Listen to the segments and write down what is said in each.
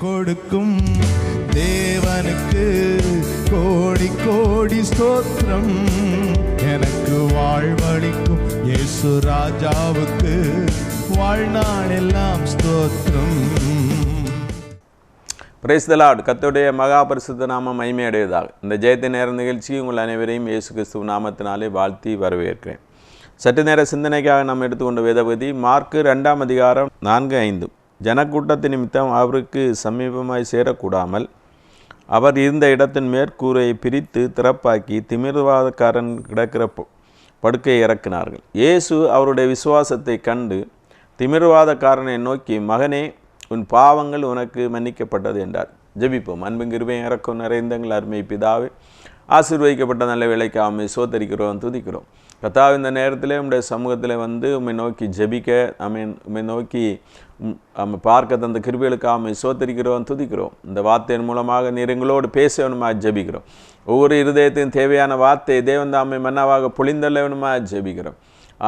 கொடுக்கும் தேவனுக்கு கோடி கோடி ஸ்தோத்திரம். எனக்கு வாழ்வளிக்கும் இயேசு ராஜாவுக்கு வாழ்நாள் எல்லாம் ஸ்தோத்திரம். Praise the Lord. கர்த்தருடைய மகா பரிசுத்த நாமம் மகிமையடைவதாக. இந்த ஜெயத்தின் நேர நிகழ்ச்சி உங்கள் அனைவரையும் இயேசு கிறிஸ்துவ நாமத்தினாலே வாழ்த்தி வரவேற்கிறேன். சற்று நேர சிந்தனைக்காக நாம் எடுத்துக்கொண்ட வேதபதி மார்க்கு 2ஆம் அதிகாரம் 4-5. ஜனக்கூட்டத்தின் நிமித்தம் அவருக்கு சமீபமாய் சேரக்கூடாமல் அவர் இருந்த இடத்தின் மேற்கூரையை பிரித்து திறப்பாக்கி திமிர்வாதக்காரன் கிடக்கிற படுக்கையை இறக்கினார்கள். இயேசு அவருடைய விசுவாசத்தை கண்டு திமிர்வாதக்காரனை நோக்கி, மகனே, உன் பாவங்கள் உனக்கு மன்னிக்கப்பட்டது என்றார். ஜெபிப்போம். அன்பின் கிருபையும் இரக்கம் நிறைந்தங்கள் அருமை பிதாவே, ஆசீர்வதிக்கப்பட்ட நல்ல வேலைக்கு ஆமை சோதரிக்கிறோம், துதிக்கிறோம். கர்த்தாவே, இந்த நேரத்தில் உம்முடைய சமூகத்தில் வந்து உம்மை நோக்கி ஜெபிக்க, உம்மை நோக்கி பார்க்க தந்த கிருபைகளுக்கு ஆமை சோதரிக்கிறோம், துதிக்கிறோம். இந்த வார்த்தையின் மூலமாக நீர் எங்களோடு பேச வேணுமா ஜெபிக்கிறோம். ஒவ்வொரு இருதயத்தின் தேவையான வார்த்தை தேவன் தாமை மன்னாவாக பொழிந்தள்ள வேணுமா ஜெபிக்கிறோம்.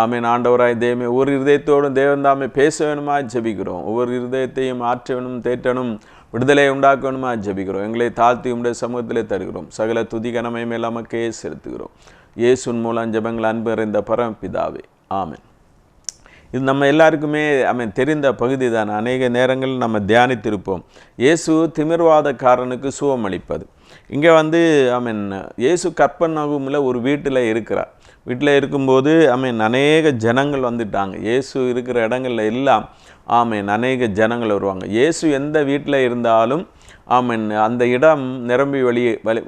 ஆமீன். ஆண்டவராய் தேவமே, ஒவ்வொரு இருதயத்தோடும் தேவன் தாமே பேச வேணுமா ஜெபிக்கிறோம். ஒவ்வொரு இருதயத்தையும் ஆற்ற வேணும், தேற்றணும், விடுதலை உண்டாக்க வேணுமா ஜெபிக்கிறோம். எங்களை தாழ்த்தி உம்முடைய சமூகத்திலே தருகிறோம். சகல துதி கனமை மேல் நமக்கே செலுத்துகிறோம். இயேசுவின் மூலம் ஜெபங்கள் அன்பு அறிந்த பரமபிதாவே, ஆமென். இது நம்ம எல்லாருக்குமே தெரிந்த பகுதி தான். அநேக நேரங்களில் நம்ம தியானித்திருப்போம். இயேசு திமிர்வாதக்காரனுக்கு சுகம் அளிப்பது. இங்கே வந்து இயேசு கற்பர்நகூமில் ஒரு வீட்டில் இருக்கிறார். வீட்டில் இருக்கும்போது அநேக ஜனங்கள் வந்துட்டாங்க. இயேசு இருக்கிற இடங்களில் எல்லாம் அநேக ஜனங்கள் வருவாங்க. இயேசு எந்த வீட்டில் இருந்தாலும் அந்த இடம் நிரம்பி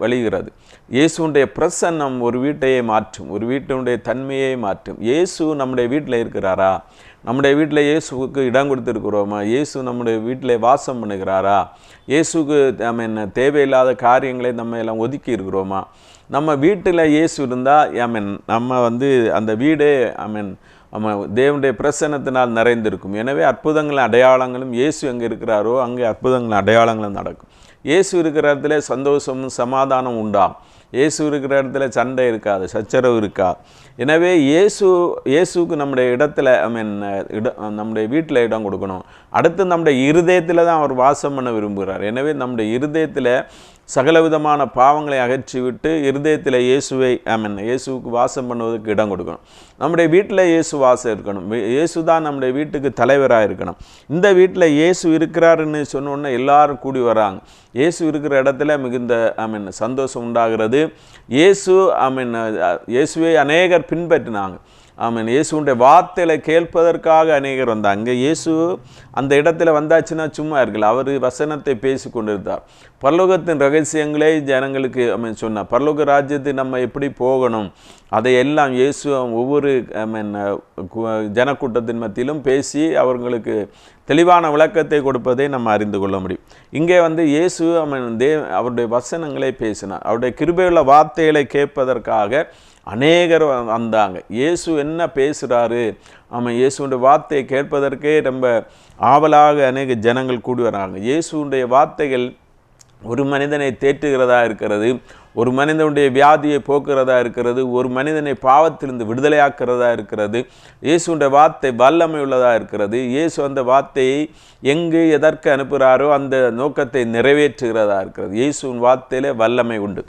வழிகிறது. இயேசுடைய பிரசன்னம் ஒரு வீட்டையே மாற்றும், ஒரு வீட்டினுடைய தன்மையை மாற்றும். இயேசு நம்முடைய வீட்டில் இருக்கிறாரா? நம்முடைய வீட்டில் இயேசுவுக்கு இடம் கொடுத்துருக்குறோமா? இயேசு நம்முடைய வீட்டில் வாசம் பண்ணுகிறாரா? இயேசுக்கு தேவையில்லாத காரியங்களை நம்ம எல்லாம் ஒதுக்கி இருக்கிறோமா? நம்ம வீட்டில் இயேசு இருந்தால் நம்ம வந்து அந்த வீடே தேவனுடைய பிரசன்னத்தினால் நிறைந்திருக்கும். எனவே அற்புதங்களும் அடையாளங்களும் இயேசு எங்கே இருக்கிறாரோ அங்கே அற்புதங்களும் அடையாளங்களும் நடக்கும். இயேசு இருக்கிற இடத்துல சந்தோஷமும் சமாதானம் உண்டாகும். இயேசு இருக்கிற இடத்துல சண்டை இருக்காது, சச்சரவு இருக்காது. எனவே இயேசுக்கு நம்முடைய இடத்துல நம்முடைய வீட்டில் இடம் கொடுக்கணும். அடுத்து நம்முடைய இருதயத்தில் தான் அவர் வாசம் பண்ண விரும்புகிறார். எனவே நம்முடைய இருதயத்தில் சகலவிதமான பாவங்களை அகற்றிவிட்டு இருதயத்தில் இயேசுவுக்கு வாசம் பண்ணுவதற்கு இடம் கொடுக்கணும். நம்முடைய வீட்டில் இயேசு வாசம் இருக்கணும். இயேசு தான் நம்முடைய வீட்டுக்கு தலைவராக இருக்கணும். இந்த வீட்டில் இயேசு இருக்கிறாருன்னு சொன்னோன்னே எல்லாரும் கூடி வராங்க. இயேசு இருக்கிற இடத்துல மிகுந்த சந்தோஷம் உண்டாகிறது. இயேசுவை அநேகர் பின்பற்றினாங்க. இயேசுடைய வார்த்தைகளை கேட்பதற்காக அநேகர் வந்தாங்க. இயேசு அந்த இடத்துல வந்தாச்சுன்னா சும்மா இருக்கல. அவர் வசனத்தை பேசி கொண்டிருந்தார். பரலோகத்தின் ரகசியங்களே ஜனங்களுக்கு சொன்னார். பரலோக ராஜ்யத்தை நம்ம எப்படி போகணும் அதையெல்லாம் இயேசு ஒவ்வொரு ஜனக்கூட்டத்தின் மத்தியிலும் பேசி அவர்களுக்கு தெளிவான விளக்கத்தை கொடுப்பதை நம்ம அறிந்து கொள்ள முடியும். இங்கே வந்து இயேசு அவருடைய வசனங்களை பேசினார். அவருடைய கிருபையுள்ள வார்த்தைகளை கேட்பதற்காக அநேகர் வந்தாங்க. இயேசு என்ன பேசுகிறாரு, இயேசுடைய வார்த்தையை கேட்பதற்கே ரொம்ப ஆவலாக அநேக ஜனங்கள் கூடி வராங்க. இயேசுடைய வார்த்தைகள் ஒரு மனிதனை தேற்றுகிறதா இருக்கிறது, ஒரு மனிதனுடைய வியாதியை போக்குறதா இருக்கிறது, ஒரு மனிதனை பாவத்திலிருந்து விடுதலையாக்கிறதா இருக்கிறது. இயேசுடைய வார்த்தை வல்லமை உள்ளதாக இருக்கிறது. இயேசு அந்த வார்த்தையை எங்கு எதற்கு அனுப்புகிறாரோ அந்த நோக்கத்தை நிறைவேற்றுகிறதா இருக்கிறது. இயேசுவின் வார்த்தையிலே வல்லமை உண்டு.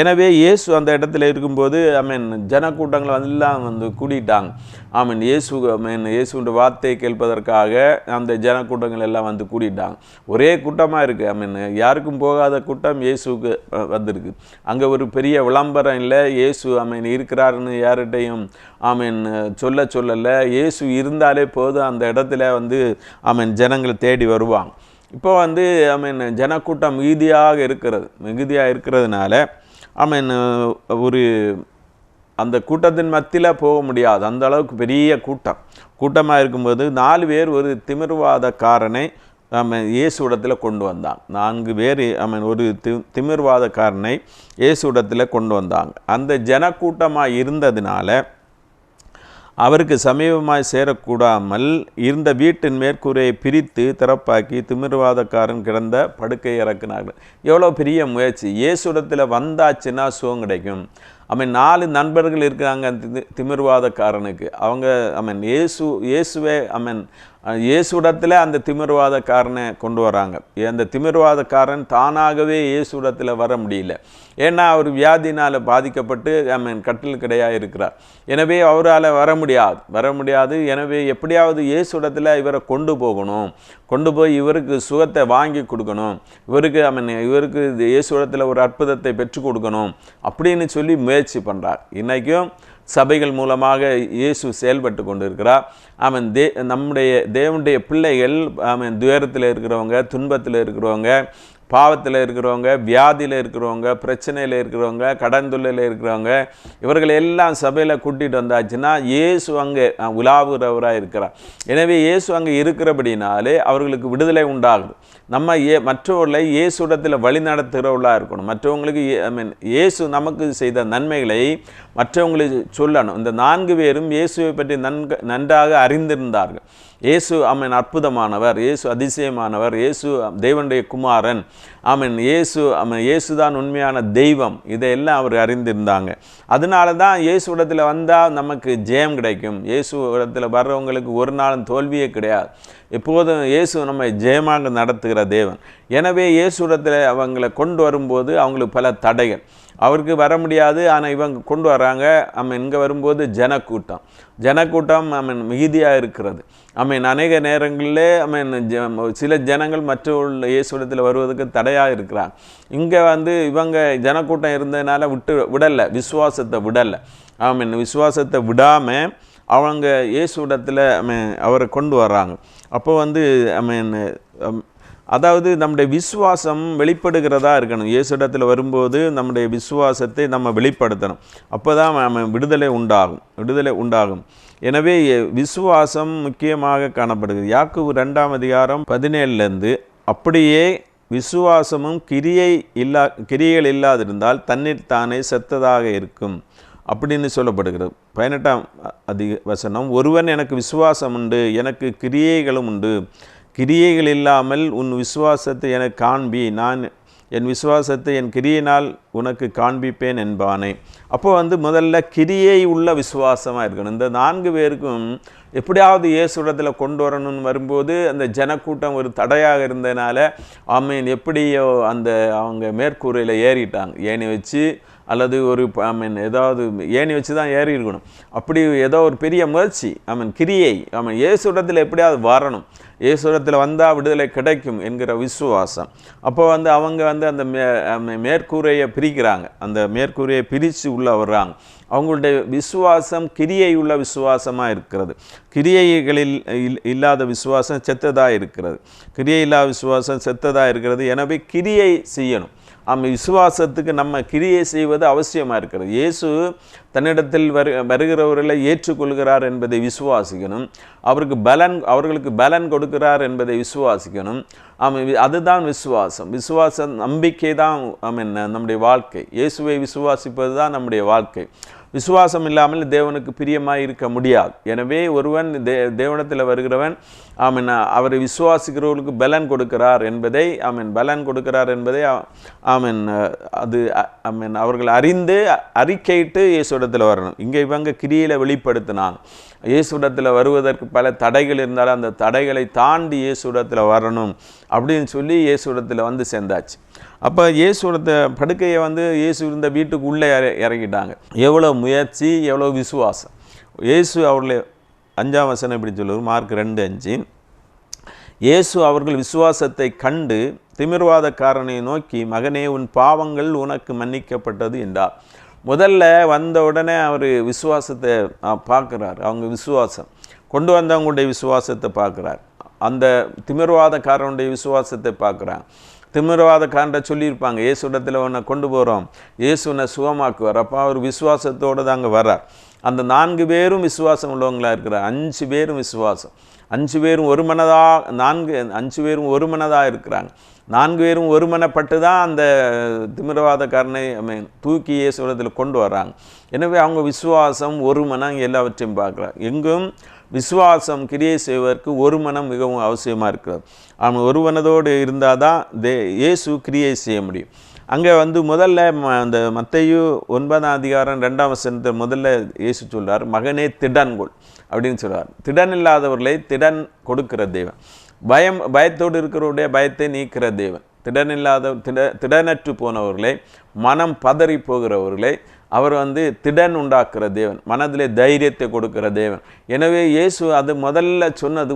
எனவே இயேசு அந்த இடத்துல இருக்கும்போது ஜனக்கூட்டங்கள் எல்லாம் வந்து கூடிட்டாங்க. இயேசுடைய வார்த்தையை கேட்பதற்காக அந்த ஜனக்கூட்டங்கள் எல்லாம் வந்து கூடிட்டாங்க. ஒரே கூட்டமாக இருக்குது. யாருக்கும் போகாத கூட்டம் இயேசுக்கு வந்திருக்கு. அங்கே ஒரு பெரிய விளம்பரம் இல்லை. இயேசு இருக்கிறாருன்னு யார்கிட்டையும் சொல்லலை. இயேசு இருந்தாலே போதும் அந்த இடத்துல வந்து ஜனங்களை தேடி வருவாங்க. இப்போ வந்து ஜனக்கூட்டம் மிகுதியாக இருக்கிறதுனால ஒரு அந்த கூட்டத்தின் மத்தியில் போக முடியாது. அந்த அளவுக்கு பெரிய கூட்டமாக இருக்கும்போது 4 பேர் ஒரு திமிர்வாதக்காரனை இயேசுவிடத்தில் கொண்டு வந்தாங்க. 4 பேர் ஒரு திமிர்வாதக்காரனை இயேசுவிடத்தில் கொண்டு வந்தாங்க. அந்த ஜனக்கூட்டமாக இருந்ததினால அவருக்கு சமீபமாய் சேரக்கூடாமல் இருந்த வீட்டின் மேற்கூரையை பிரித்து திறப்பாக்கி திமிர்வாதக்காரன் கிடந்த படுக்கை இறக்குனார்கள். எவ்வளோ பெரிய முயற்சி! இயேசுடத்தில் வந்தாச்சுன்னா சுகம் கிடைக்கும். 4 நண்பர்கள் இருக்கிறாங்க திமிர்வாதக்காரனுக்கு. அவங்க இயேசுவே இயேசுடத்தில் அந்த திமிர்வாதக்காரனை கொண்டு வராங்க. அந்த திமிர்வாதக்காரன் தானாகவே இயேசுடத்தில் வர முடியல. ஏன்னா அவர் வியாதினால் பாதிக்கப்பட்டு கட்டில் கிடையாக இருக்கிறார். எனவே அவரால் வர முடியாது. எனவே எப்படியாவது இயேசுடத்தில் இவரை கொண்டு போகணும், கொண்டு போய் இவருக்கு சுகத்தை வாங்கி கொடுக்கணும், இவருக்கு இயேசுடத்தில் ஒரு அற்புதத்தை பெற்றுக் கொடுக்கணும் அப்படின்னு சொல்லி முயற்சி பண்ணுறார். இன்றைக்கும் சபைகள் மூலமாக இயேசு செயல்பட்டு கொண்டு இருக்கிறார். நம்முடைய தேவனுடைய பிள்ளைகள் துயரத்தில் இருக்கிறவங்க, துன்பத்தில் இருக்கிறவங்க, பாவத்தில் இருக்கிறவங்க, வியாதியில் இருக்கிறவங்க, பிரச்சனையில் இருக்கிறவங்க, கடன் தொல்லையில் இருக்கிறவங்க, இவர்கள் எல்லாம் சபையில் கூட்டிகிட்டு வந்தாச்சுன்னா இயேசு அங்கே உலாவுறவராக இருக்கிறார். எனவே இயேசு அங்கே இருக்கிறபடினாலே அவர்களுக்கு விடுதலை உண்டாகுது. நம்ம மற்றவர்களை இயேசுடத்தில் வழி நடத்துகிறவர்களாக இருக்கணும். மற்றவங்களுக்கு இயேசு நமக்கு செய்த நன்மைகளை மற்றவங்களுக்கு சொல்லணும். இந்த 4 பேரும் இயேசுவை பற்றி நன்றாக அறிந்திருந்தார்கள். இயேசு அற்புதமானவர், இயேசு அதிசயமானவர், இயேசு தேவனுடைய குமாரன், இயேசு தான் உண்மையான தெய்வம், இதையெல்லாம் அவர் அறிந்திருந்தாங்க. அதனால தான் இயேசு இடத்துல வந்தால் நமக்கு ஜெயம் கிடைக்கும். இயேசு இடத்துல வர்றவங்களுக்கு ஒரு நாளும் தோல்வியே கிடையாது. எப்போதும் இயேசு நம்ம ஜெயமாக நடத்துகிற தேவன். எனவே இயேசு இடத்துல அவங்களை கொண்டு வரும்போது அவங்களுக்கு பல தடைகள், அவருக்கு வர முடியாது. ஆனால் இவங்க கொண்டு வராங்க. இங்கே வரும்போது ஜனக்கூட்டம் மிகுதியாக இருக்கிறது. அநேக நேரங்களிலே சில ஜனங்கள் மற்ற இயேசுடத்தில் வருவதற்கு தடையாக இருக்கிறாங்க. இங்கே இவங்க ஜனக்கூட்டம் இருந்ததுனால விடலை, விசுவாசத்தை விடலை. விசுவாசத்தை விடாமல் அவங்க இயேசுடத்தில் அவரை கொண்டு வர்றாங்க. அப்போ அதாவது நம்முடைய விசுவாசம் வெளிப்படுகிறதா இருக்கணும். இயேசுடத்தில் வரும்போது நம்முடைய விசுவாசத்தை நம்ம வெளிப்படுத்தணும். அப்போ தான் விடுதலை உண்டாகும். எனவே விசுவாசம் முக்கியமாக காணப்படுகிறது. யாக்கோபு 2ஆம் அதிகாரம் 17 அப்படியே விசுவாசமும் கிரியைகள் இல்லாதிருந்தால் தண்ணீர் தானே செத்ததாக இருக்கும் அப்படின்னு சொல்லப்படுகிறது. 18ஆம் வசனம், ஒருவன் எனக்கு விசுவாசம் உண்டு, எனக்கு கிரியைகளும் உண்டு, கிரியைகள் இல்லாமல் உன் விசுவாசத்தை எனக்கு காண்பி, நான் என் விசுவாசத்தை என் கிரியையினால் உனக்கு காண்பிப்பேன் என்பானே. அப்போ முதல்ல கிரியை உள்ள விசுவாசமாக இருக்கணும். இந்த 4 பேருக்கும் எப்படியாவது இயேசுடத்தில் கொண்டு வரணும்னு வரும்போது அந்த ஜனக்கூட்டம் ஒரு தடையாக இருந்ததுனால எப்படியோ அவங்க மேற்கூரையில் ஏறிட்டாங்க. ஏணி வச்சு அல்லது ஒரு ஏதாவது ஏணி வச்சு தான் ஏறி இருக்கணும். அப்படி ஏதோ ஒரு பெரிய முயற்சி கிரியை இயேசுடத்தில் எப்படியாவது வரணும், இயேசுடத்தில் வந்தால் விடுதலை கிடைக்கும் என்கிற விசுவாசம். அப்போ அவங்க அந்த மேற்கூரையை பிரிக்கிறாங்க. அந்த மேற்கூரையை பிரித்து உள்ளே வர்றாங்க. அவங்களுடைய விசுவாசம் கிரியை உள்ள விசுவாசமாக இருக்கிறது. கிரியைகளில் இல்லாத விசுவாசம் செத்ததாக இருக்கிறது. கிரியை இல்லாத விசுவாசம் செத்ததாக இருக்கிறது. எனவே கிரியை செய்யணும். விசுவாசத்துக்கு நம்ம கிரியை செய்வது அவசியமாக இருக்கிறது. இயேசு தன்னிடத்தில் வருகிறவர்களை ஏற்றுக்கொள்கிறார் என்பதை விசுவாசிக்கணும். அவர்களுக்கு பலன் கொடுக்கிறார் என்பதை விசுவாசிக்கணும். அதுதான் விசுவாசம் நம்பிக்கை தான் நம்முடைய வாழ்க்கை. இயேசுவை விசுவாசிப்பது தான் நம்முடைய வாழ்க்கை. விசுவாசம் இல்லாமல் தேவனுக்கு பிரியமாக இருக்க முடியாது. எனவே ஒருவன் தேவனத்தில் வருகிறவன் அவரை விசுவாசிக்கிறவர்களுக்கு பலன் கொடுக்கிறார் என்பதை அது அவர்கள் அறிந்து அறிக்கையிட்டு இயேசுடத்தில் வரணும். இங்கே இவங்க கிரியில் வெளிப்படுத்தினாங்க. இயேசுடத்தில் வருவதற்கு பல தடைகள் இருந்தாலும் அந்த தடைகளை தாண்டி இயேசுடத்தில் வரணும் அப்படின்னு சொல்லி இயேசுடத்தில் சேர்ந்தாச்சு. அப்போ இயேசுடத்தை படுக்கையை இயேசு இருந்த வீட்டுக்கு உள்ளே இறங்கிட்டாங்க. எவ்வளோ முயற்சி, எவ்வளோ விசுவாசம். இயேசு அவர்களை 5ஆம் வசனம் இப்படி சொல்லுவார், மார்க் 2:5, இயேசு அவர்கள் விசுவாசத்தை கண்டு திமிர்வாதக்காரனை நோக்கி, மகனே உன் பாவங்கள் உனக்கு மன்னிக்கப்பட்டது என்றார். முதல்ல வந்த உடனே அவர் விசுவாசத்தை பார்க்குறார். அவங்க விசுவாசம் கொண்டு வந்தவங்களுடைய விசுவாசத்தை பார்க்குறார். அந்த திமிர்வாதக்காரனுடைய விசுவாசத்தை பார்க்குறாங்க. திமிர்வாதக்காரன்ட்ட சொல்லியிருப்பாங்க, இயேசுடத்தில் உன்னை கொண்டு போகிறோம், இயேசு உன்னை சுகமாக்குவார். அப்போ அவர் விசுவாசத்தோடு தாங்க வர்றார். அந்த 4 பேரும் விசுவாசம் உள்ளவங்களாக இருக்கிறார். 5 பேரும் விசுவாசம். 5 பேரும் ஒரு மனதாக 5 பேரும் ஒரு மனதாக இருக்கிறாங்க. 4 பேரும் ஒரு மனப்பட்டு தான் அந்த திமிர்வாதக்காரனை தூக்கி இயேசுடத்தில் கொண்டு வர்றாங்க. எனவே அவங்க விசுவாசம் ஒரு மனம் எல்லாவற்றையும் பார்க்குறாங்க. எங்கும் விசுவாசம் கிரியை செய்வதற்கு ஒரு மனம் மிகவும் அவசியமாக இருக்கிறது. அவன் ஒரு மனதோடு இருந்தால் தான் இயேசு கிரியை செய்ய முடியும். அங்கே முதல்ல அந்த மத்தேயு 9ஆம் அதிகாரம் 2ஆம் வசனத்தை முதல்ல இயேசு சொல்கிறார், மகனே திடன்கொள். அப்படின்னு சொல்கிறார். திடன் இல்லாதவர்களை திடன் கொடுக்கிற தேவன், பயத்தோடு இருக்கிறவருடைய பயத்தை நீக்கிற தேவன், திடனற்று போனவர்களை, மனம் பதறி போகிறவர்களை அவர் திடன் உண்டாக்குற தேவன், மனதிலே தைரியத்தை கொடுக்கிற தேவன். எனவே இயேசு அது முதல்ல சொன்னது,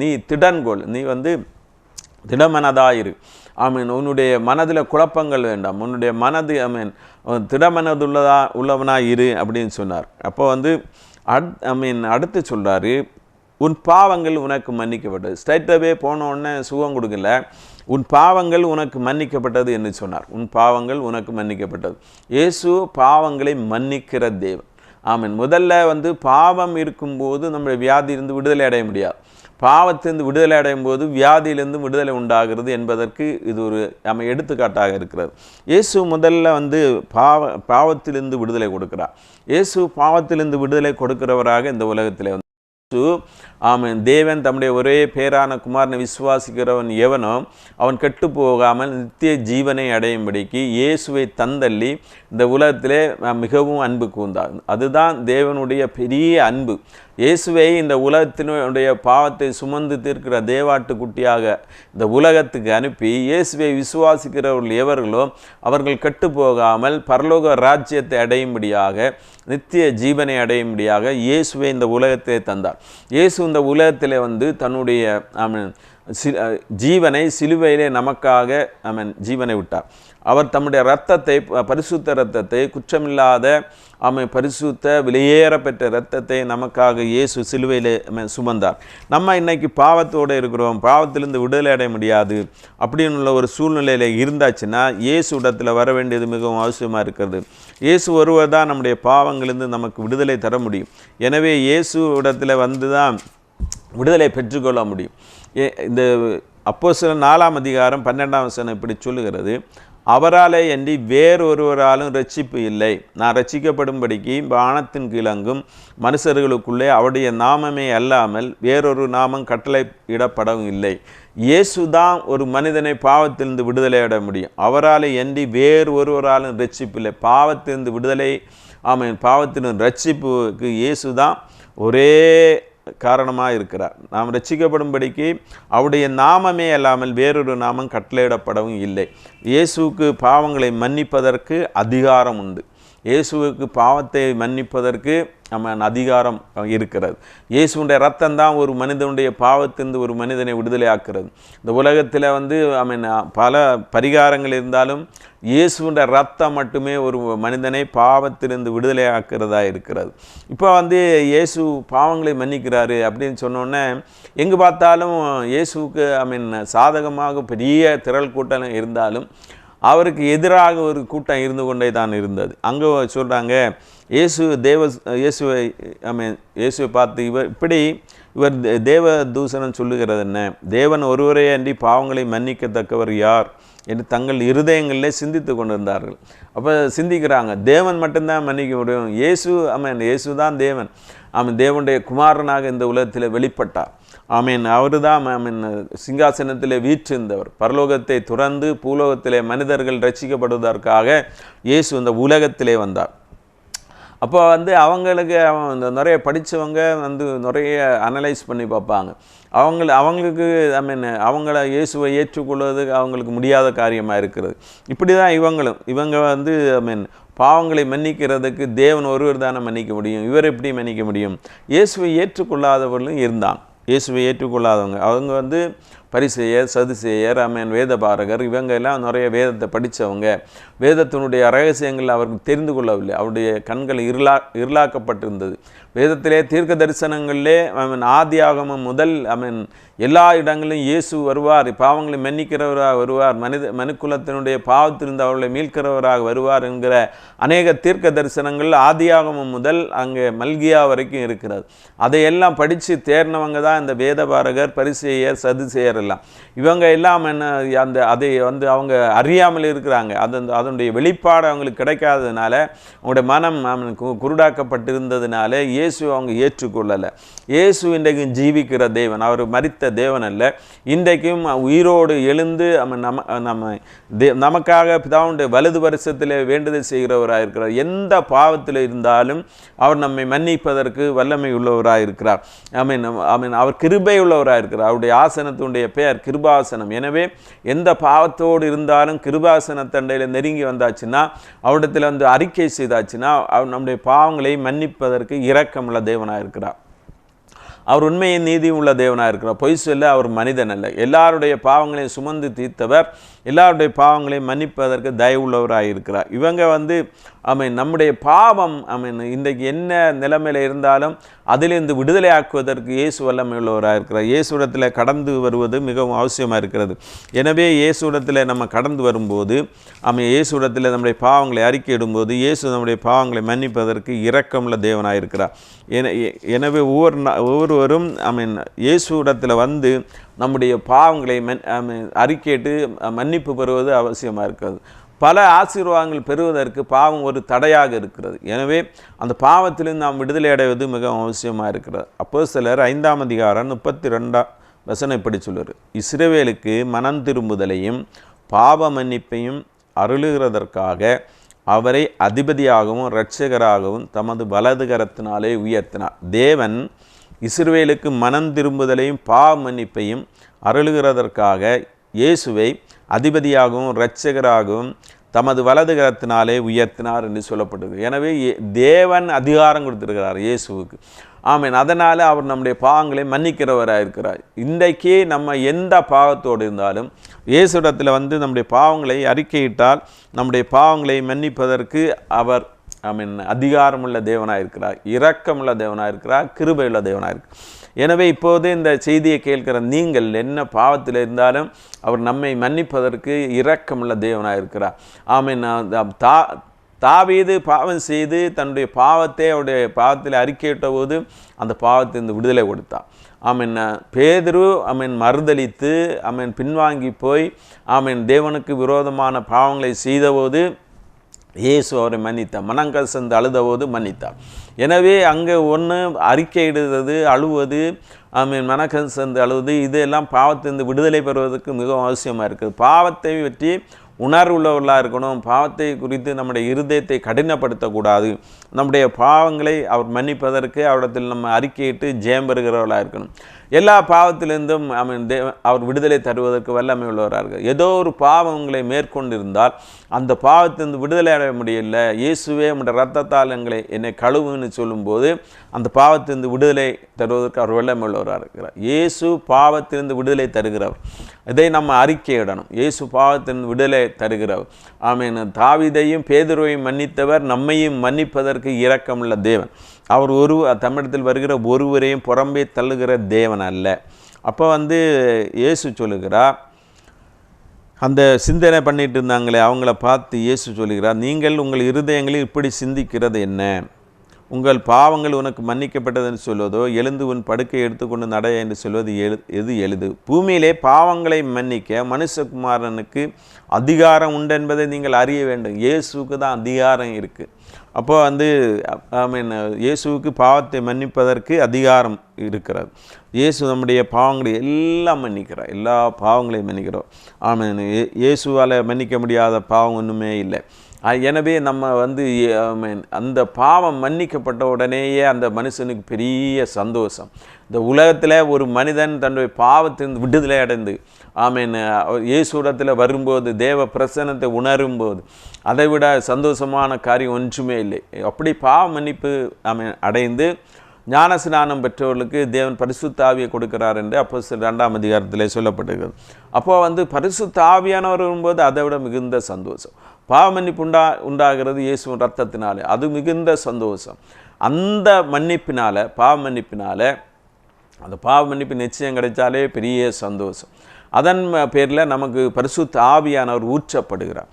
நீ திடன்கொள், நீ திடமனதாயிரு. உன்னுடைய மனதில் குழப்பங்கள் வேண்டாம், உன்னுடைய மனது உள்ளவனாக இரு அப்படின்னு சொன்னார். அப்போ அடுத்து சொல்கிறாரு, உன் பாவங்கள் உனக்கு மன்னிக்கப்பட்டது. ஸ்ட்ரைட்டாகவே போன உடனே சுகம் கொடுக்கல, உன் பாவங்கள் உனக்கு மன்னிக்கப்பட்டது என்று சொன்னார். உன் பாவங்கள் உனக்கு மன்னிக்கப்பட்டது. இயேசு பாவங்களை மன்னிக்கிற தேவன். முதல்ல பாவம் இருக்கும்போது நம்முடைய வியாதியிலிருந்து விடுதலை அடைய முடியாது. பாவத்திலிருந்து விடுதலை அடையும் போது வியாதியிலிருந்து விடுதலை உண்டாகிறது என்பதற்கு இது ஒரு எடுத்துக்காட்டாக இருக்கிறது. இயேசு முதல்ல பாவத்திலிருந்து விடுதலை கொடுக்கிறார். இயேசு பாவத்திலிருந்து விடுதலை கொடுக்கிறவராக இந்த உலகத்தில் தேவன் தம்முடைய ஒரே பேரான குமாரனை விசுவாசிக்கிறவன் எவனோ அவன் கெட்டு போகாமல் நித்திய ஜீவனை அடையும்படிக்கு இயேசுவை தந்தள்ளி இந்த உலகத்திலே மிகவும் அன்பு கூர்ந்தார். அதுதான் தேவனுடைய பெரிய அன்பு. இயேசுவை இந்த உலகத்தினுடைய பாவத்தை சுமந்து தீர்க்கிற தேவாட்டு குட்டியாக இந்த உலகத்துக்கு அனுப்பி இயேசுவை விசுவாசிக்கிறவர்கள் எவர்களோ அவர்கள் கெட்டு போகாமல் பரலோக ராஜ்யத்தை அடையும்படியாக, நித்திய ஜீவனை அடையும்படியாக இயேசுவை இந்த உலகத்திலே தந்தார். இயேசு இந்த உலகத்திலே தன்னுடைய ஜீவனை சிலுவையிலே நமக்காக ஜீவனை விட்டார். அவர் தம்முடைய இரத்தத்தை, பரிசுத்த இரத்தத்தை, குற்றமில்லாத பரிசுத்த விலையேற பெற்ற இரத்தத்தை நமக்காக இயேசு சிலுவையிலே சுமந்தார். நம்ம இன்னைக்கு பாவத்தோடு இருக்கிறோம், பாவத்திலிருந்து விடுதலை அடைய முடியாது அப்படின்னு ஒரு சூழ்நிலையில் இருந்தாச்சுன்னா இயேசு இடத்துல வர வேண்டியது மிகவும் அவசியமாக இருக்கிறது. இயேசு ஒருவர் தான் நம்முடைய பாவங்களிலிருந்து நமக்கு விடுதலை தர முடியும். எனவே இயேசு இடத்துல தான் விடுதலை பெற்றுக்கொள்ள முடியும். இந்த அப்போஸ்தலர் 4ஆம் அதிகாரம் 12ஆம் வசனம் இப்படி சொல்லுகிறது, அவராலே அன்றி வேறொருவராலும் ரட்சிப்பு இல்லை. நான் ரட்சிக்கப்படும்படிக்கு வானத்தின் கீழங்கும் மனுஷர்களுக்குள்ளே அவருடைய நாமமே அல்லாமல் வேறொரு நாமம் கட்டளை இடப்படவும் இல்லை. இயேசு தான் ஒரு மனிதனை பாவத்திலிருந்து விடுதலை அடைய முடியும். அவராலே அன்றி வேறு ஒருவராலும் ரட்சிப்பு இல்லை. பாவத்திலிருந்து விடுதலை, பாவத்திலிருந்து ரட்சிப்புக்கு இயேசு தான் ஒரே காரணமாக இருக்கிறார். நாம் ரட்சிக்கப்படும்படிக்கு அவருடைய நாமமே அல்லாமல் வேறொரு நாமம் கட்டளையிடப்படவும் இல்லை. இயேசுவுக்கு பாவங்களை மன்னிப்பதற்கு அதிகாரம் உண்டு. இயேசுவுக்கு பாவத்தை மன்னிப்பதற்கு அதிகாரம் இருக்கிறது. இயேசுடைய ரத்தம் தான் ஒரு மனிதனுடைய பாவத்திலிருந்து ஒரு மனிதனை விடுதலை ஆக்குறது. இந்த உலகத்தில் பல பரிகாரங்கள் இருந்தாலும் இயேசுடைய ரத்தம் மட்டுமே ஒரு மனிதனை பாவத்திலிருந்து விடுதலை ஆக்கிறதா இருக்கிறது. இப்போ இயேசு பாவங்களை மன்னிக்கிறாரு அப்படின்னு சொன்னோன்னே எங்கே பார்த்தாலும் இயேசுவுக்கு சாதகமாக பெரிய திரள் கூட்டம் இருந்தாலும் அவருக்கு எதிராக ஒரு கூட்டம் இருந்து கொண்டே தான் இருந்தது. அங்கே சொல்கிறாங்க, இயேசுவை பார்த்து இவர் தேவ தூஷணம் சொல்லுகிறது என்ன? தேவன் ஒருவரே அன்றி பாவங்களை மன்னிக்கத்தக்கவர் யார் என்று தங்கள் இருதயங்களிலே சிந்தித்து கொண்டிருந்தார்கள். அப்போ சிந்திக்கிறாங்க, தேவன் மட்டும்தான் மன்னிக்க முடியும். இயேசு தான் தேவன். தேவனுடைய குமாரனாக இந்த உலகத்தில் வெளிப்பட்டார். அவர் தான் சிங்காசனத்திலே வீற்றிருந்தவர். பரலோகத்தை துறந்து பூலோகத்திலே மனிதர்கள் ரட்சிக்கப்படுவதற்காக இயேசு இந்த உலகத்திலே வந்தார். அப்போ அவங்களுக்கு நிறைய படித்தவங்க நிறைய அனலைஸ் பண்ணி பார்ப்பாங்க. அவங்களுக்கு அவங்கள இயேசுவை ஏற்றுக்கொள்வது அவங்களுக்கு முடியாத காரியமாக இருக்கிறது. இப்படி தான் இவங்க பாவங்களை மன்னிக்கிறதுக்கு தேவன் ஒருவர் தானே மன்னிக்க முடியும், இவர் எப்படி மன்னிக்க முடியும்? இயேசுவை ஏற்றுக்கொள்ளாதவர்களும் இருந்தாங்க. இயேசுவை ஏற்றுக்கொள்ளாதவங்க அவங்க பரிசேயர், சதுசேயர், வேதபாரகர், இவங்க எல்லாம் நிறைய வேதத்தை படித்தவங்க. வேதத்தினுடைய ரகசியங்கள் அவருக்கு தெரிந்து கொள்ளவில்லை. அவருடைய கண்கள் இருளாக்கப்பட்டிருந்தது. வேதத்திலே தீர்க்க தரிசனங்களிலே ஆதியாகமம் முதல் எல்லா இடங்களிலும் இயேசு வருவார், பாவங்களை மன்னிக்கிறவராக வருவார், மனுக்குலத்தினுடைய பாவத்திலிருந்து அவர்களை மீட்கிறவராக வருவார் என்கிற அநேக தீர்க்க தரிசனங்கள் ஆதியாகமம் முதல் அங்கே மல்கியா வரைக்கும் இருக்கிறது. அதையெல்லாம் படித்து தேர்னவங்க தான் இந்த வேதபாரகர், பரிசேயர், சதுசேயர் எல்லாம் இவங்க எல்லாம் அதை அவங்க அறியாமல் இருக்கிறாங்க. அதனுடைய வெளிப்பாடு அவங்களுக்கு கிடைக்காததுனால அவங்களுடைய மனம் குருடாக்கப்பட்டிருந்ததுனால இயேசு அவங்க ஏற்றுக்கொள்ளலை. இயேசு இன்றைக்கு ஜீவிக்கிற தேவன், அவர் மரித்த தேவன் அல்ல. இன்றைக்கும் உயிரோடு எழுந்து நமக்காக பிதாவுடைய வலது வருஷத்தில் வேண்டுதல் செய்கிறவராக இருக்கிறார். எந்த பாவத்தில் இருந்தாலும் அவர் நம்மை மன்னிப்பதற்கு வல்லமை உள்ளவராக இருக்கிறார். அவர் கிருபை உள்ளவராக இருக்கிறார். அவருடைய ஆசனத்தினுடைய பெயர் கிருபாசனம். எனவே எந்த பாவத்தோடு இருந்தாலும் கிருபாசன தண்டையில் நெருங்கி வந்தாச்சுன்னா, அவரிடத்தில் அறிக்கை செய்தாச்சுன்னா, நம்முடைய பாவங்களை மன்னிப்பதற்கு இரக்கமுள்ள தேவனாக இருக்கிறார். அவர் உண்மையின் நீதியும் உள்ள தேவனாக இருக்கிறார். பொய் சொல்ல அவர் மனிதன் அல்ல. எல்லாருடைய பாவங்களையும் சுமந்து தீர்த்தவர், எல்லாருடைய பாவங்களையும் மன்னிப்பதற்கு தயவுள்ளவராக இருக்கிறார். இவங்க நம்முடைய பாவம் இன்றைக்கு என்ன நிலைமையில் இருந்தாலும் அதிலிருந்து விடுதலை ஆக்குவதற்கு இயேசு வல்லமை உள்ளவராக இருக்கிறார். இயேசுடத்தில் கடந்து வருவது மிகவும் அவசியமாக இருக்கிறது. எனவே இயேசுடத்தில் நம்ம கடந்து வரும்போது இயேசுடத்தில் நம்முடைய பாவங்களை அறிக்கையிடும்போது இயேசு நம்முடைய பாவங்களை மன்னிப்பதற்கு இரக்கமுள்ள தேவனாக இருக்கிறார். எனவே ஒவ்வொருவரும் இயேசுடத்தில் வந்து நம்முடைய பாவங்களை அறிக்கையிட்டு மன்னிப்பு பெறுவது அவசியமாக இருக்கிறது. பல ஆசீர்வாதங்கள் பெறுவதற்கு பாவம் ஒரு தடையாக இருக்கிறது. எனவே அந்த பாவத்திலிருந்து நாம் விடுதலை அடைவது மிகவும் அவசியமாக இருக்கிறது. அப்போஸ்தலர் 5ஆம் அதிகாரம் 32 இப்படி சொல்லுவார், இஸ்ரவேலுக்கு மனம் திரும்புதலையும் பாவ மன்னிப்பையும் அருளுகிறதற்காக அவரை அதிபதியாகவும் இரட்சகராகவும் தமது வலது கரத்தினாலே உயர்த்தினார். தேவன் இஸ்ரவேலுக்கு மனம் திரும்புதலையும் பாவ மன்னிப்பையும் அருளுகிறதற்காக இயேசுவை அதிபதியாகவும் இரட்சகராகவும் தமது வலது கரத்தினாலே உயர்த்தினார் என்று சொல்லப்பட்டது. எனவே தேவன் அதிகாரம் கொடுத்திருக்கிறார் இயேசுவுக்கு. அதனால் அவர் நம்முடைய பாவங்களை மன்னிக்கிறவராக இருக்கிறார். இன்றைக்கு நம்ம எந்த பாவத்தோடு இருந்தாலும் இயேசுடத்தில் வந்து நம்முடைய பாவங்களை அறிக்கையிட்டால் நம்முடைய பாவங்களை மன்னிப்பதற்கு அவர் அதிகாரமுள்ள தேவனாக இருக்கிறார், இரக்கமுள்ள தேவனாக இருக்கிறார், கிருபையுள்ள தேவனாக இருக்கிறார். எனவே இப்போது இந்த செய்தியை கேட்கிற நீங்கள் என்ன பாவத்தில் இருந்தாலும் அவர் நம்மை மன்னிப்பதற்கு இரக்கமுள்ள தேவனாக இருக்கிறார். தாவீது பாவம் செய்து தன்னுடைய பாவத்தை அவருடைய பாவத்தில் அறிக்கையிட்ட போது அந்த பாவத்திலிருந்து விடுதலை கொடுத்தார். பேதுரு மறுதலித்து பின்வாங்கி போய் தேவனுக்கு விரோதமான பாவங்களை செய்தபோது இயேசு அவரை மன்னித்தார். மனங்கசந்து அழுதபோது மன்னித்தார். எனவே அங்கே ஒன்று அறிக்கையிடுவது, அழுவது, மனக்கசந்து அழுவது, இதெல்லாம் பாவத்திலிருந்து விடுதலை பெறுவதற்கு மிகவும் அவசியமாக இருக்குது. பாவத்தை பற்றி உணர்வுள்ளவர்களாக இருக்கணும். பாவத்தை குறித்து நம்முடைய இருதயத்தை கடினப்படுத்தக்கூடாது. நம்முடைய பாவங்களை அவர் மன்னிப்பதற்கு அவரிடத்தில் நம்ம அறிக்கையிட்டு ஜெயம் பெறுகிறவர்களாக இருக்கணும். எல்லா பாவத்திலிருந்தும் அவர் விடுதலை தருவதற்கு வல்லமை உள்ளவராக இருக்குது. ஏதோ ஒரு பாவங்களை மேற்கொண்டிருந்தால் அந்த பாவத்திலிருந்து விடுதலை அடைய முடியல, இயேசுவே நம்முடைய இரத்தத்தால் என்னை கழுவுன்னு சொல்லும்போது அந்த பாவத்திலிருந்து விடுதலை தருவதற்கு அவர் வல்லமை உள்ளவராக இருக்கிறார். இயேசு பாவத்திலிருந்து விடுதலை தருகிறவர். இதை நம்ம அறிக்கையிடணும். இயேசு பாவத்திலிருந்து விடுதலை தருகிறவர். தாவீதையும் பேதுருவையும் மன்னித்தவர் நம்மையும் மன்னிப்பதற்கு இரக்கமுள்ள தேவன். அவர் தமிழத்தில் வருகிற ஒருவரையும் புறம்பே தள்ளுகிற தேவன் அல்ல. அப்போ இயேசு சொல்லுகிறார், அந்த சிந்தனை பண்ணிட்டு இருந்தாங்களே அவங்கள பார்த்து இயேசு சொல்லுகிறார், நீங்கள் உங்கள் இருதயங்களில் இப்படி சிந்திக்கிறது என்ன? உங்கள் பாவங்கள் உனக்கு மன்னிக்கப்பட்டதுன்னு சொல்வதோ எழுந்து உன் படுக்கை எடுத்துக்கொண்டு நடைய என்று சொல்வது எது எளிது? பூமியிலே பாவங்களை மன்னிக்க மனுஷகுமாரனுக்கு அதிகாரம் உண்டு என்பதை நீங்கள் அறிய வேண்டும். இயேசுக்கு தான் அதிகாரம் இருக்குது. அப்போ இயேசுவுக்கு பாவத்தை மன்னிப்பதற்கு அதிகாரம் இருக்கிறது. இயேசு நம்முடைய பாவங்களை எல்லாம் மன்னிக்கிறார், எல்லா பாவங்களையும் மன்னிக்கிறோம். இயேசுவால் மன்னிக்க முடியாத பாவம் ஒன்றுமே இல்லை. எனவே நம்ம அந்த பாவம் மன்னிக்கப்பட்ட உடனேயே அந்த மனுஷனுக்கு பெரிய சந்தோஷம். இந்த உலகத்தில் ஒரு மனிதன் தன்னுடைய பாவத்திலிருந்து விடுதலை அடைந்து இயேசுடத்தில் வரும்போது தேவ பிரசன்னத்தை உணரும்போது அதைவிட சந்தோஷமான காரியம் ஒன்றுமே இல்லை. அப்படி பாவ மன்னிப்பு அடைந்து ஞானஸ்நானம் பெற்றவர்களுக்கு தேவன் பரிசுத்த ஆவியை கொடுக்கிறார் என்று அப்போஸ்தலர் 2ஆம் அதிகாரத்தில் சொல்லப்பட்டிருக்கிறது. அப்போ பரிசுத்த ஆவியானவர் வரும்போது அதை விட மிகுந்த சந்தோஷம். பாவ மன்னிப்பு உண்டாகிறது இயேசுவின் ரத்தத்தினாலே, அது மிகுந்த சந்தோஷம். அந்த மன்னிப்பினால் அந்த பாவ மன்னிப்பு நிச்சயம் கிடைச்சாலே பெரிய சந்தோஷம். அதன் பேரில் நமக்கு பரிசுத்த ஆவியானவர் ஊற்றப்படுகிறார்.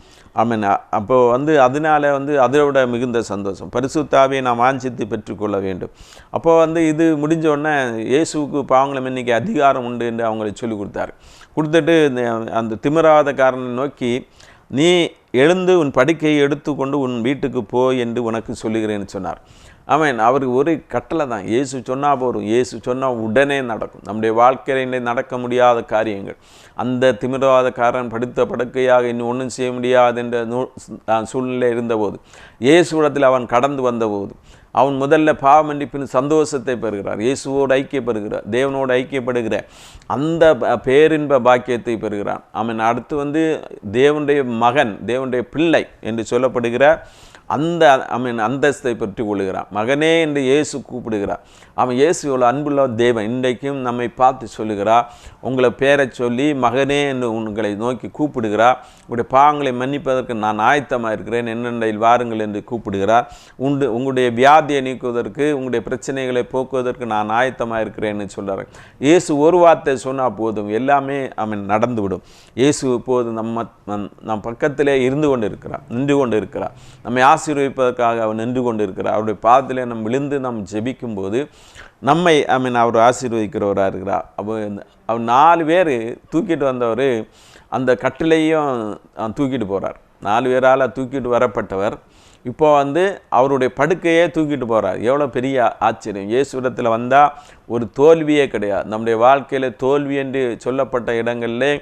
அப்போது அதனால் அதை விட மிகுந்த சந்தோஷம். பரிசுத்த ஆவியை நாம் வாஞ்சித்து பெற்றுக்கொள்ள வேண்டும். அப்போது இது முடிஞ்ச உடனே இயேசுவுக்கு பாவங்களை மன்னிக்க அதிகாரம் உண்டு என்று அவங்களை சொல்லிக் கொடுத்தார். கொடுத்துட்டு அந்த திமிராதக்காரனை நோக்கி, நீ எழுந்து உன் படுக்கையை எடுத்துக்கொண்டு உன் வீட்டுக்கு போ என்று உனக்கு சொல்லுகிறேன்னு சொன்னார். ஆமென். அவருக்கு ஒரு கட்டளை தான். இயேசு சொன்னால் போதும். இயேசு சொன்னால் உடனே நடக்கும். நம்முடைய வாழ்க்கையில் நடக்க முடியாத காரியங்கள், அந்த திமிரவாதக்காரன் படுத்த படுக்கையாக இன்னும் ஒன்றும் செய்ய முடியாது என்ற சூழ்நிலை இருந்தபோது, இயேசுவிடத்தில் அவன் கடந்து வந்தபோது, அவன் முதல்ல பாவ மன்னிப்பின் சந்தோஷத்தை பெறுகிறார். இயேசுவோடு ஐக்கியப்படுகிறார். தேவனோடு ஐக்கியப்படுகிற அந்த பேரின்ப பாக்கியத்தை பெறுகிறான். அவன் அடுத்து தேவனுடைய மகன், தேவனுடைய பிள்ளை என்று சொல்லப்படுகிற அந்த அந்தஸ்தை பெற்று கொள்கிறான். மகனே என்று இயேசு கூப்பிடுகிறார். அவன் இயேசு இவ்வளோ அன்புள்ள தேவன். இன்றைக்கும் நம்மை பார்த்து சொல்லுகிறார். உங்களை பேரை சொல்லி மகனே என்று உங்களை நோக்கி கூப்பிடுகிறார். உங்களுடைய பாவங்களை மன்னிப்பதற்கு நான் ஆயத்தமாக இருக்கிறேன், என்னென்றையில் வாருங்கள் என்று கூப்பிடுகிறார். உங்களுடைய வியாதியை நீக்குவதற்கு, உங்களுடைய பிரச்சனைகளை போக்குவதற்கு நான் ஆயத்தமாக இருக்கிறேன்னு சொல்கிறார். இயேசு ஒரு வார்த்தை சொன்னால் போதும், எல்லாமே நடந்துவிடும். இயேசு இப்போது நம் பக்கத்திலே இருந்து கொண்டு இருக்கிறார், நின்று கொண்டு இருக்கிறார். நம்மை ஆசீர்வதிப்பதற்காக அவர் நின்று கொண்டு இருக்கிறார். அவருடைய பாதத்திலே விழுந்து ஜெபிக்கும் போது நம்மை அவர் ஆசீர்வதிக்கிறவராக இருக்கிறார். அவர் 4 பேர் தூக்கிட்டு வந்தவர் அந்த கட்டிலையும் தூக்கிட்டு போகிறார். 4 பேரால் தூக்கிட்டு வரப்பட்டவர் இப்போ அவருடைய படுக்கையே தூக்கிட்டு போகிறார். எவ்வளோ பெரிய ஆச்சரியம்! இயேசுவிடத்தில் வந்தால் ஒரு தோல்வியே கிடையாது. நம்முடைய வாழ்க்கையில் தோல்வி என்று சொல்லப்பட்ட இடங்களிலே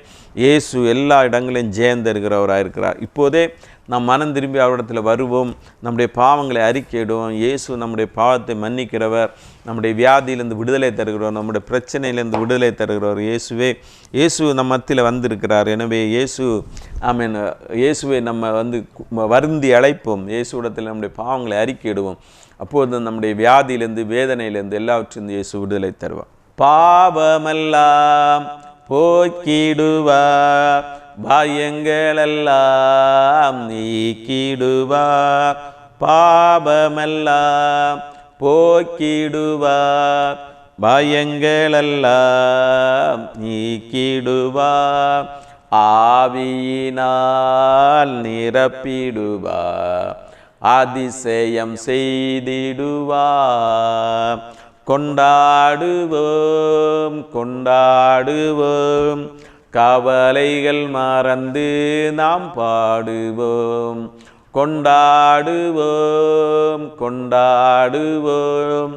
இயேசு எல்லா இடங்களையும் ஜெயந்தருகிறவராக இருக்கிறார். இப்போதே நாம் மனம் திரும்பி அவரிடத்தில் வருவோம், நம்முடைய பாவங்களை அறிக்கையிடுவோம். இயேசு நம்முடைய பாவத்தை மன்னிக்கிறவர், நம்முடைய வியாதியிலிருந்து விடுதலை தருகிறவர், நம்முடைய பிரச்சனையிலிருந்து விடுதலை தருகிறவர் இயேசு நம்ம மத்தியில் வந்திருக்கிறார். எனவே இயேசுவை நம்ம வருந்தி அழைப்போம். இயேசுவிடத்தில் நம்முடைய பாவங்களை அறிக்கையிடுவோம். அப்போது நம்முடைய வியாதியிலிருந்து, வேதனையிலிருந்து, எல்லாவற்றிலிருந்து இயேசு விடுதலை தருவார். பாவமெல்லாம் போக்கிடுவார், பயங்களெல்லாம் நீக்கிடுவார். பாவமெல்லாம் போக்கிடுவார், பயங்களெல்லாம் நீக்கிடுவார். ஆவியினால் நிரப்பிடுவார், அதிசயம் செய்திடுவார். கொண்டாடுவோம் கொண்டாடுவோம், கவலைகள் மறந்து நாம் பாடுவோம். கொண்டாடுவோம் கொண்டாடுவோம்,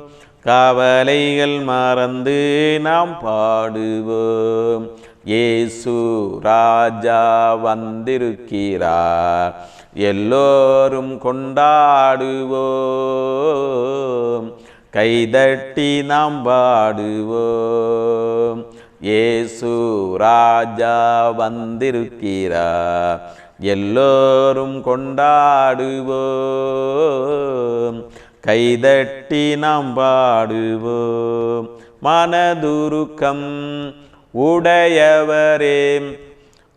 கவலைகள் மறந்து நாம் பாடுவோம். இயேசு ராஜா வந்திருக்கிறார், எல்லோரும் கொண்டாடுவோம். கைதட்டி நாம் பாடுவோம். இயேசு ராஜா வந்திருக்கிறார், எல்லோரும் கொண்டாடுவோம். கைதட்டி நாம் பாடுவோம். மனதுருக்கம் உடையவரே,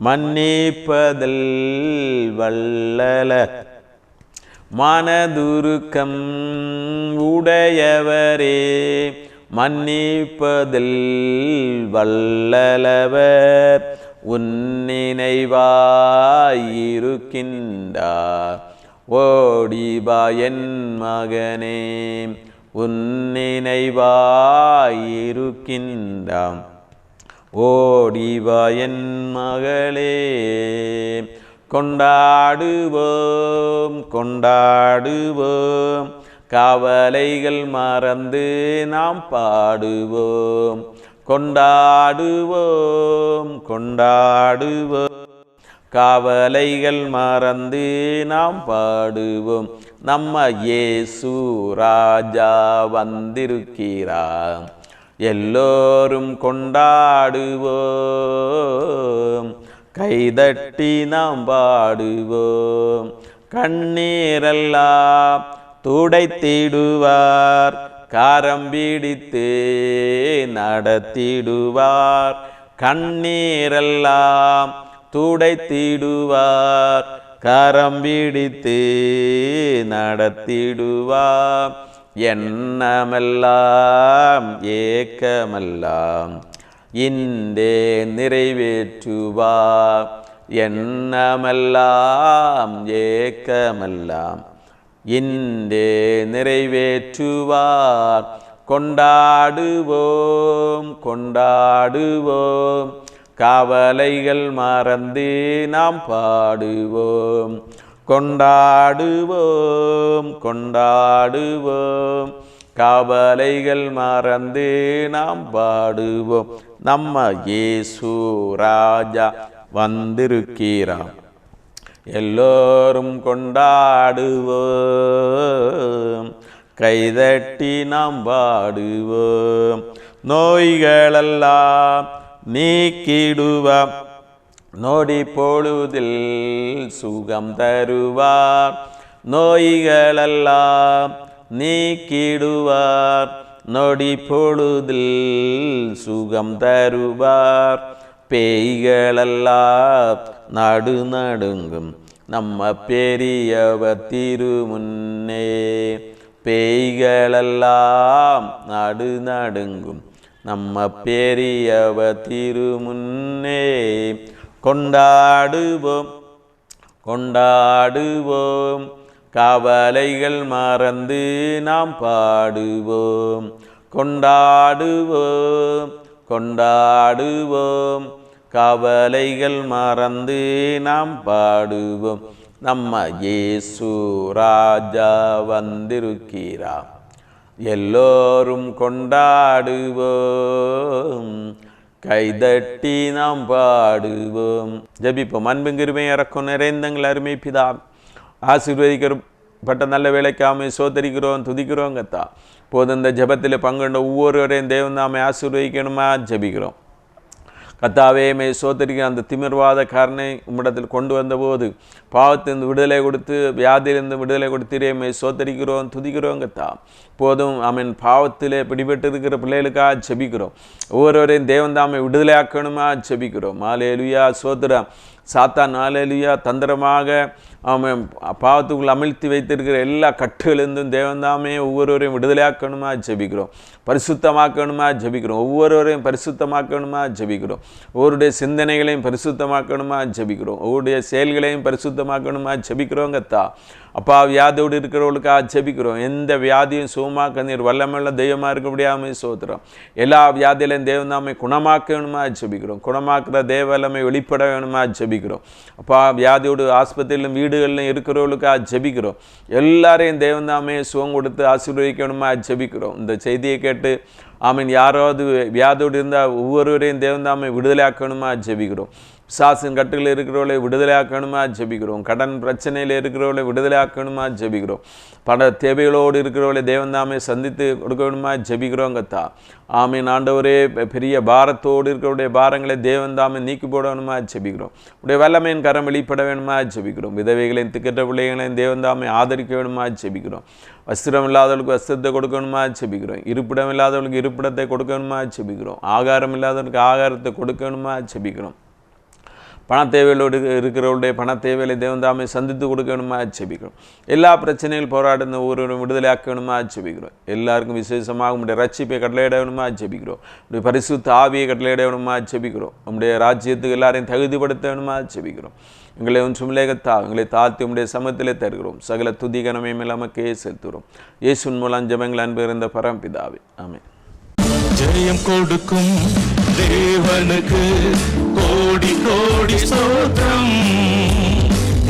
மன்னிப்பதில் வல்லவர். மனதுருக்கம் உடையவரே, மன்னிப்பதில் வல்லவர். உன்னினைவாயிருக்கின்றார், ஓடிவா என் மகனே. உன்னினைவாயிருக்கின்றார், ஓடிவா என் மகளே. கொண்டாடுவோம் கொண்டாடுவோம், கவலைகள் மறந்து நாம் பாடுவோம். கொண்டாடுவோம் கொண்டாடுவோம், கவலைகள் மறந்து நாம் பாடுவோம். நம்ம இயேசு ராஜா வந்திருக்கிறார், எல்லோரும் கொண்டாடுவோம். கைதட்டி நாம் பாடுவோம். கண்ணீரெல்லாம் துடைத்திடுவார், கரம் பிடித்து நடத்திடுவார். கண்ணீரெல்லாம் துடைத்திடுவார், கரம் பிடித்து நடத்திடுவார். எண்ணமெல்லாம் ஏக்கமெல்லாம் இன்றே நிறைவேற்றுவார். எண்ணமெல்லாம் ஏக்கமெல்லாம் இன்றே நிறைவேற்றுவார். கொண்டாடுவோம் கொண்டாடுவோம், கவலைகள் மறந்து நாம் பாடுவோம், கொண்டாடுவோம், கொண்டாடுவோம். கவலைகள் மறந்து நாம் பாடுவோம், நம்ம இயேசு ராஜா வந்திருக்கிறார். எல்லோரும் கொண்டாடுவோம், கைதட்டி நாம் பாடுவோம். நோய்களெல்லாம் நீக்கிடுவார், நொடி பொழுதில் சுகம் தருவார். நோய்களெல்லாம் நீக்கிடுவார், நொடி பொழுதில் சுகம் தருவார். பேய்களெல்லாம் நடுநடுங்கும் நம்ம பெரியவர் திருமுன்னே, பேய்களெல்லாம் நடுநடுங்கும் நம்ம பெரியவர் திருமுன்னே. கொண்டாடுவோம், கொண்டாடுவோம், கவலைகள் மறந்து நாம் பாடுவோம், கொண்டாடுவோம், கொண்டாடுவோம். கவலைகள் மறந்து நாம் பாடுவோம், நம்ம இயேசு ராஜா வந்திருக்கிறார். எல்லோரும் கொண்டாடுவோம், கைதட்டி நாம் பாடுவோம். ஜெபிப்போம். அன்பும் கிருபையும் இரக்கம் நிறைந்தங்கள் அருமை பிதா, ஆசீர்வதிக்கப்பட்ட நல்ல வேலைக்காமை சோதரிக்கிறோம், துதிக்கிறோம் கத்தா. போது இந்த ஜபத்தில் பங்குண்ட ஒவ்வொருவரையும் தேவன் நாமே ஆசீர்வதிக்கணுமா ஜபிக்கிறோம் கத்தாவே. மே சோதரிக்கிற அந்த திமிர்வாதக்காரனை உம்மிடத்தில் கொண்டு வந்தபோது பாவத்திலிருந்து விடுதலை கொடுத்து வியாதியிலிருந்து விடுதலை கொடுத்தீரே, மே சோதரிக்கிறோம், துதிக்கிறோம் கத்தா. போதும் அவன் பாவத்திலே பிடிபட்டு இருக்கிற பிள்ளைகளுக்காக ஜெபிக்கிறோம். ஒவ்வொருவரையும் தேவன் தாமை விடுதலை ஆக்கணுமா ஜெபிக்கிறோம். ஹல்லேலூயா, சோதரம். சாத்தான் ஹல்லேலூயா தந்திரமாக அவன் பாவத்துக்குள் அமிழ்த்தி வைத்திருக்கிற எல்லா கட்டுகளிலிருந்தும் தேவன்தாமே ஒவ்வொருவரையும் விடுதலையாக்கணுமா ஜெபிக்கிறோம், பரிசுத்தமாக்கணுமா ஜெபிக்கிறோம். ஒவ்வொருவரையும் பரிசுத்தமாக்கணுமா ஜெபிக்கிறோம். ஒவ்வொருடைய சிந்தனைகளையும் பரிசுத்தமாக்கணுமா ஜெபிக்கிறோம். ஒவ்வொருடைய செயல்களையும் பரிசுத்தமாக்கணுமா ஜெபிக்கிறோம் கத்தா. அப்பா, வியாதியோடு இருக்கிறவர்களுக்காக ஜெபிக்கிறோம். எந்த வியாதியும் சுகமாக்க நீர் வல்லமையுள்ள தெய்வமாக இருக்க முடியாமல் சோத்திரம். எல்லா வியாதியிலையும் தேவனாமை குணமாக்கணுமா ஜெபிக்கிறோம். குணமாக்குற தேவ வல்லமை வெளிப்பட வேணுமா ஜெபிக்கிறோம். அப்பா, வியாதியோடு ஆஸ்பத்திரியிலும் வீடுகளிலும் இருக்கிறவர்களுக்காக ஜெபிக்கிறோம். எல்லாரையும் தேவனாமே சுகம் கொடுத்து ஆசீர்வதிக்கணுமா ஜெபிக்கிறோம். இந்த செய்தியை கேட்டு ஆமீன் யாராவது வியாதியோடு இருந்தால் ஒவ்வொருவரையும் தேவனாமை விடுதலையாக்கணுமா ஜெபிக்கிறோம். பிசாசின் கட்டுகளில் இருக்கிறவர்களை விடுதலையாக்கணுமா ஜெபிக்கிறோம். கடன் பிரச்சனையில் இருக்கிறவர்களை விடுதலையாக்கணுமா ஜெபிக்கிறோம். பல தேவைகளோடு இருக்கிறவர்களை தேவன்தாமே சந்தித்து கொடுக்கணுமா ஜெபிக்கிறோம் கத்தா. ஆமீன் ஆண்டவரே, பெரிய பாரத்தோடு இருக்கிறவருடைய பாரங்களை தேவன்தாமே நீக்கி போடணுமா ஜெபிக்கிறோம். உடைய வல்லமையின் கரம் வெளிப்பட வேணுமா ஜெபிக்கிறோம். விதவைகளையும் திக்கற்ற பிள்ளைகளையும் தேவன்தாமே ஆதரிக்க வேணுமா ஜெபிக்கிறோம். வஸ்திரம் இல்லாதவர்களுக்கு வஸ்திரத்தை கொடுக்கணுமா ஜெபிக்கிறோம். இருப்பிடம் இல்லாதவர்களுக்கு இருப்பிடத்தை கொடுக்கணுமா ஜெபிக்கிறோம். ஆகாரம் இல்லாதவர்களுக்கு ஆகாரத்தை கொடுக்கணுமா ஜெபிக்கிறோம். பண தேவைகளோடு இருக்கிறவருடைய பண தேவைகளை தேவன்தாமை சந்தித்து கொடுக்கணுமா ஜெபிக்கிறோம். எல்லா பிரச்சனைகள் போராடுന്ന ஒவ்வொருவரும் விடுதலையாக்கணுமா ஜெபிக்கிறோம். எல்லாருக்கும் விசேஷமாக உங்களுடைய ரட்சிப்பை கட்டளையிடணுமா ஜெபிக்கிறோம். உடைய பரிசுத்த ஆவியை கட்டளையிடணுமா ஜெபிக்கிறோம். உங்களுடைய ராஜ்யத்துக்கு எல்லாரையும் தகுதிப்படுத்தணுமா ஜெபிக்கிறோம். எங்களை ஒன்றுமில்லேகத்தா எங்களை தாழ்த்தி உடைய சமத்திலே தருகிறோம். சகல துதி கனமையும் நமக்கே செலுத்துகிறோம். இயேசுவின் மூலம் ஜெபங்கள் அன்பு இருந்த பரம்பிதாவே, ஆமென். ஜெயம் கொடுக்கும் தேவனுக்கு கோடி கோடி ஸ்தோத்திரம்.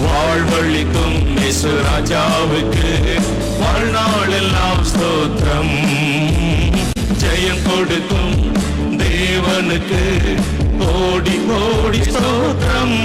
வாழ்வழிக்கும் இயேசு ராஜாவுக்கு வாழ்நாளெல்லாம் ஸ்தோத்திரம். ஜெயம் கொடுக்கும் தேவனுக்கு கோடி கோடி ஸ்தோத்திரம்.